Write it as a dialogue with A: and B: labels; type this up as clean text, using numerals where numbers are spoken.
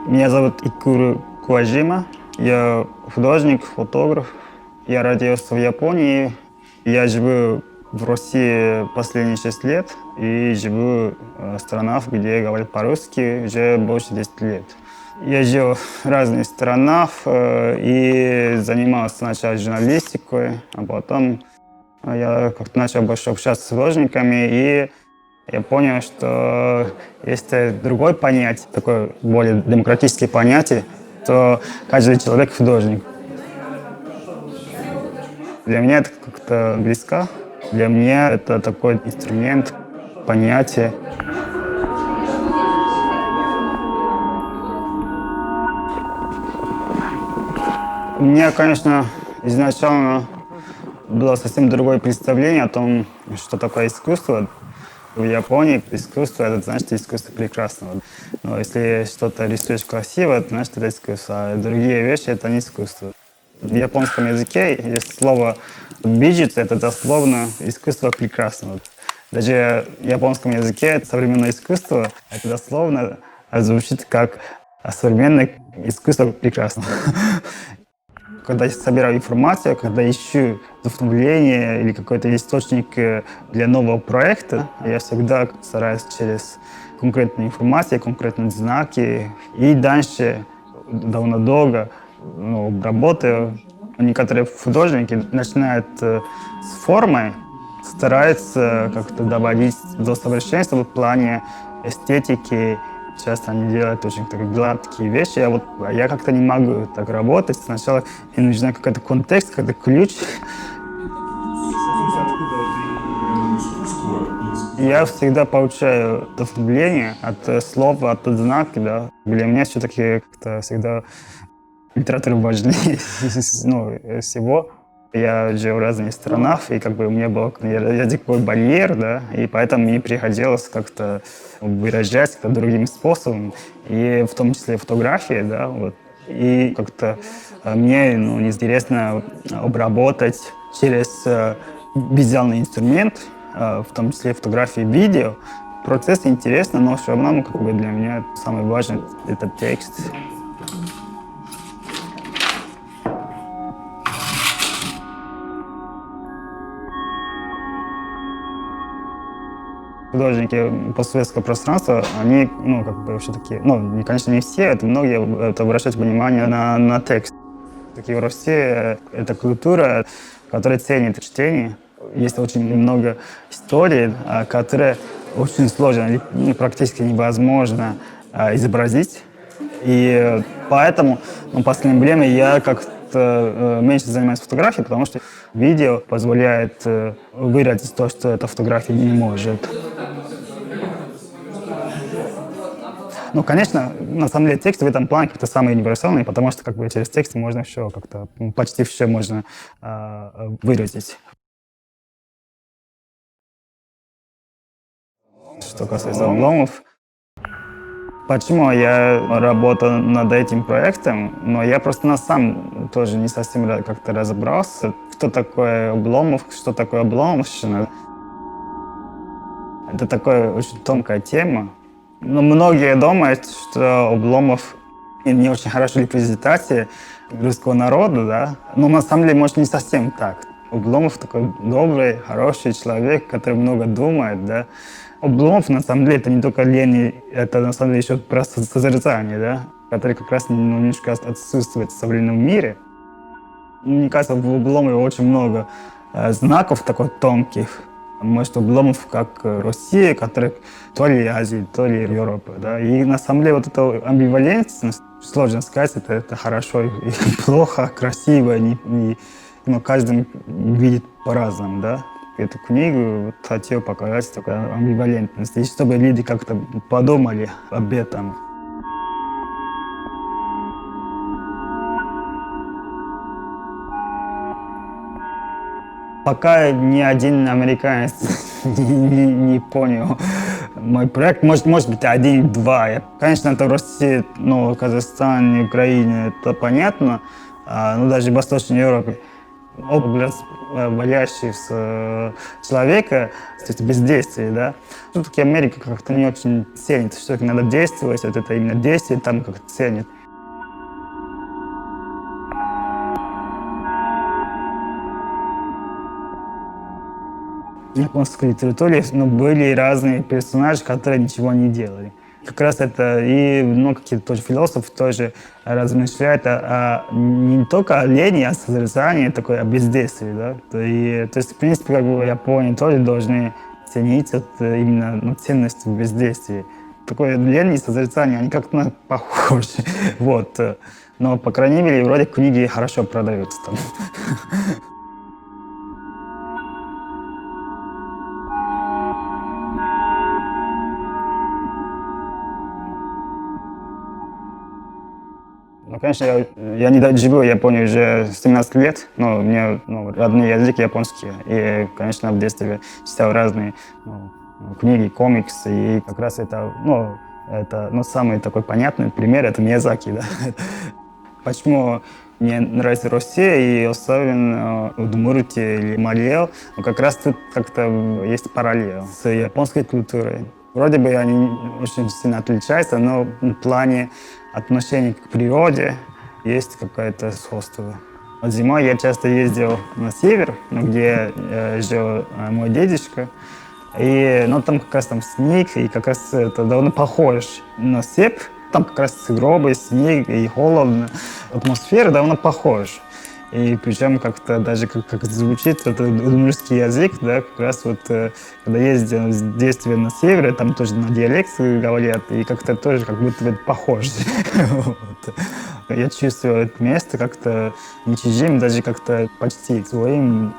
A: Меня зовут Икуру Куажима. Я художник, фотограф. Я родился в Японии. Я живу в России последние 6 лет и живу в странах, где говорят по-русски уже больше 10 лет. Я жил в разных странах и занимался сначала журналистикой, а потом я как-то начал больше общаться с художниками, и я понял, что есть другое понятие, такое более демократическое понятие, что каждый человек художник. Для меня это как-то близко. Для меня это такой инструмент, понятие. У меня, конечно, изначально было совсем другое представление о том, что такое искусство. В Японии искусство — это значит искусство прекрасного. Но если что-то рисуешь красиво, это значит это искусство, а другие вещи — это не искусство. В японском языке есть слово «биджит», это дословно искусство прекрасного. Даже в японском языке современное искусство, это дословно звучит как современное искусство прекрасного. Когда я собираю информацию, когда ищу вдохновление или какой-то источник для нового проекта, я всегда стараюсь через конкретную информацию, конкретные знаки. И дальше довольно долго работаю. Некоторые художники начинают с формы, стараются как-то доводить до совершенства в плане эстетики. Часто они делают очень гладкие вещи, я как-то не могу так работать. Сначала мне нужен какой-то контекст, какой-то ключ. Я всегда получаю вдохновление от слова, от знака. Да. Для меня все-таки как-то всегда литература важнее всего. Я жил в разных странах, и у меня был языковой барьер, да, и поэтому мне приходилось как-то выражать другим способом, и в том числе фотографии, да, вот. И как-то мне интересно обработать через визуальный инструмент, в том числе фотографии и видео. Процесс интересный, но все равно для меня самое важное — это текст. Художники постсоветского пространства, они, все-таки, конечно, не все, это многие обращают внимание на текст. В России это культура, которая ценит чтение. Есть очень много историй, которые очень сложно, практически невозможно изобразить. И поэтому в последнее время я как-то меньше занимаюсь фотографией, потому что видео позволяет выразить то, что эта фотография не может. Конечно, на самом деле текст в этом плане как-то самый универсальный, потому что через текст можно все как-то, почти все можно выразить. Что касается обломов, почему я работаю над этим проектом, но я просто сам тоже не совсем как-то разобрался, что такое обломов, что такое обломовщина. Это такая очень тонкая тема. Но многие думают, что Обломов не очень хорошая репрезентация русского народа, да. Но на самом деле, может, не совсем так. Обломов такой добрый, хороший человек, который много думает, да. Обломов, на самом деле, это не только лень, это на самом деле еще просто созерцание, да, которое как раз немножко отсутствует в современном мире. Мне кажется, в Обломове очень много знаков таких тонких. Может, Обломов как Россия, которая то ли Азия, то ли Европа. Да? И на самом деле эта амбивалентность, сложно сказать, это хорошо и плохо, красиво, но каждый видит по-разному. Да? Эту книгу хотел показать такую амбивалентность, и чтобы люди как-то подумали об этом. Пока ни один американец не понял мой проект. Может быть, один-два. Конечно, это в России, Казахстане, Украине, это понятно. Но даже в Восточной Европе образ боящегося человека, то есть бездействие, да. Все-таки Америка как-то не очень ценит, что надо действовать, вот это именно действие там как-то ценит. В японской литературе были разные персонажи, которые ничего не делали. Как раз это и какие-то тоже философы тоже размышляют не только о лени, а о созерцании, такой, о бездействии. Да? То есть, в принципе, как бы в Японии тоже должны ценить именно ценность в бездействии. Такое лень и созерцание, они как-то похожи. Вот. Но, по крайней мере, вроде книги хорошо продаются там. Конечно, я не живу в Японии уже 17 лет, но у меня родной язык японский. И, конечно, в детстве читал разные книги, комиксы. И как раз это самый такой понятный пример — это Миядзаки. Да? Почему мне нравится Россия, и особенно Удмуртия или Марий, как раз тут как-то есть параллель с японской культурой. Вроде бы они очень сильно отличаются, но в плане отношения к природе есть какое-то сходство. Вот зимой я часто ездил на север, где жил мой дедушка. И там как раз там снег, и как раз это довольно похож на степь. Там как раз сугробы, снег и холодно. Атмосфера довольно похожа. И причем как-то даже как это звучит, это удмуртский язык, да, как раз когда ездил с детства на севере, там тоже на диалект говорят, и как-то тоже как будто бы похоже. Я чувствую это место как-то не чужим, даже как-то почти своим.